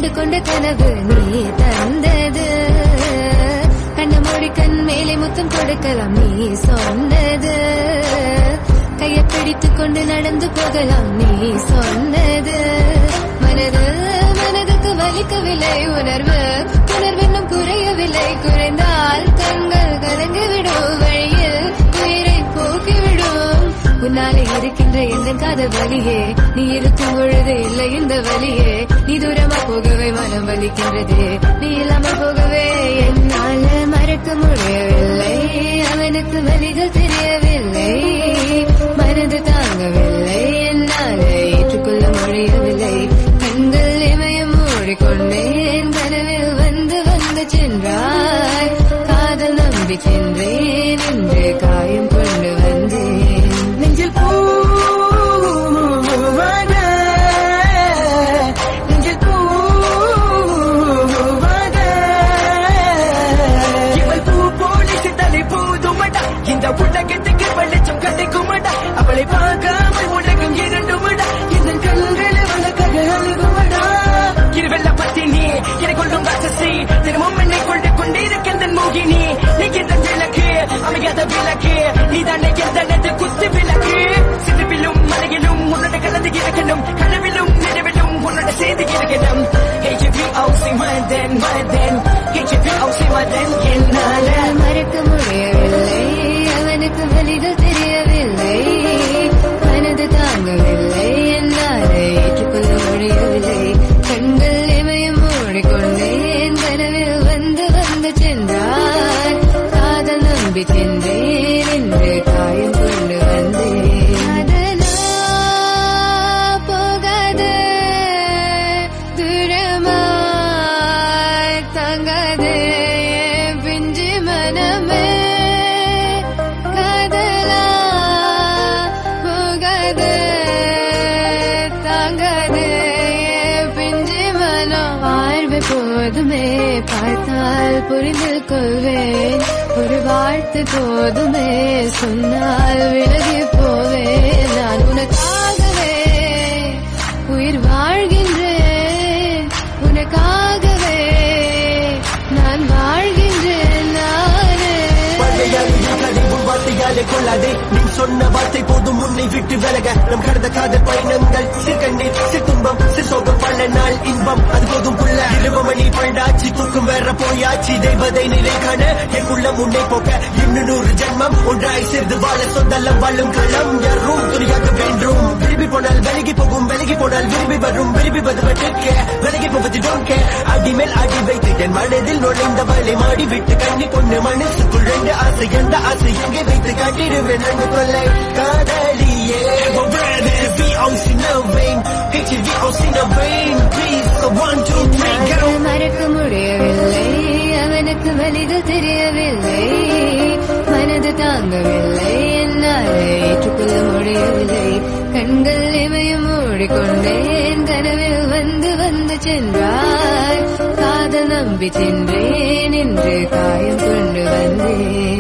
கண்டு கொண்ட கனவு நீ தந்தது. கண்ண மூடி கண் மேலே முத்தம் கொடுக்கலாம் நீ சொன்னது. கையை பிடித்துக் கொண்டு நடந்து போகலாம் நீ சொன்னது. மனதுக்கு வலிக்கவில்லை உணர்வு உணர்வென்னும் குறையவில்லை. குறைந்தால் கண்கள் கலங்கிவிடும் வழியில் உயிரை போக்கிவிடும். உன்னாலே இருக்கின்ற எந்த காதல் வலியே நீ இருக்கும் பொழுது இல்லை இந்த வலியே. நீ தூரமா போகவே மனம் வலிக்கின்றது. நீ இல்லாமல் போகவே என்னால மறக்க முடியவில்லை. அவனுக்கு வலிகள் தெரியவில்லை. மனது தாங்கவில்லை. என்னால ஏற்றுக்கொள்ள முடியவில்லை. கண்கள் இமயம் மூடிக்கொண்டேன். கனவில் வந்து வந்து சென்றாய். காதல் நம்பி சென்றேன். இன்று காயம் கொண்டு வந்தேன். நெஞ்சில் பூவாக நெஞ்சில் பூவாக இவள் பூ போலீஸ் தலை பூதுமடா. இந்த உலகத்துக்கு வெளிச்சம் கிடைக்குமடா. அவளை பார்க்காமல் உலகம் இரண்டுமடா. இந்த கண்களை வளர்க்க அழுகுமடா. இருவெல்ல பத்தி நீ என்னை கொள்ளும் ராட்சசி. தினமும் என்னை கொண்டு கொண்டிருக்கின்ற மோகினி. நீ எந்த விளக்கு அமையாத விளக்கு. நீ தானே எந்த குத்து விளக்கு. சிறுவிலும் மலையிலும் உன்னோட கலந்து இருக்கணும். கனவிலும் நினைவிலும் உன்னோட செய்து இருக்கணும். HVOC Madan Madan HVOC Madan. என்னால மறக்க முடியவில்லை. அவனுக்கு வலிகள் தெரியவில்லை. மனது தாங்கவில்லை. என்னால ஏற்றுக்கொள்ள முடியவில்லை. கண்கள் இமயம் மூடிக்கொண்டேன். கனவில் வந்து வந்து சென்றாய். காதல் நம்பி சென்றேன். என்று காயம் கொண்டு வந்தேன். அதனா போகாது தூரமாய் தங்காது பிஞ்சு மனமே. காதலா போகாது தாங்காது பிஞ்சு மனம். வாழ்வு போதுமே பார்த்தால் புரிந்து கொள்வேன். ஒரு வாழ்த்து போதுமே சொன்னால் விலகி போவேன். நான் உனக்காகவே உயிர் வாழ்கின்றேன். உனக்காகவே நான் வாழ்கின்றேன். நானே வார்த்தையாலே கொள்ளாதே. நீ சொன்ன வார்த்தை போதும் உன்னை விட்டு விலக. நம் கடந்த காதல் பயணங்கள் சிற்கண்ணீர் சித்துன்பம் சிசோகம் பல நாள் இன்பம் அது போதும் புள்ள. 20 மணி பண்டாச்சி தூக்கம் வேற போயாச்சி. தெய்வதை நிலை காண என் உள்ளம் உன்னை போக்க 200 ஜென்மம் ஒன்றாய் சேர்ந்து வாழ சொந்தல்லம் வாழும் களம் யாரும் துணியாக வேண்டும். விரும்பி போனால் விலகி போகும். விலகி போனால் விரும்பி வரும். விரும்பி வருவதற்க விலகி போவது டோன்ட் கேர். அடி மேல் அடி வைத்து என் மனதில் நுழைந்தவளை மாடி விட்டு கண்ணி பொண்ணு மனசுக்குள் 2 ஆசை. எந்த ஆசை எங்கே வைத்து காட்டிடுவேன் நன்கு கொள்ளை காதலியே. HVOC no vein. HVOC no vein. Please so 1 2 3 go. மறக்க முடியவில்லை. அவனுக்கு வலிகள் தெரியவில்லை. மனது தாங்கவில்லை. என்னால் ஏற்றுக்கொள்ள முடியவில்லை. கண்கள் இமயம் மூடிக்கொண்டேன். கனவில் வந்து வந்து சென்றாய். காதல் நம்பி சென்றேன். என்று காயம் கொண்டு வந்தேன்.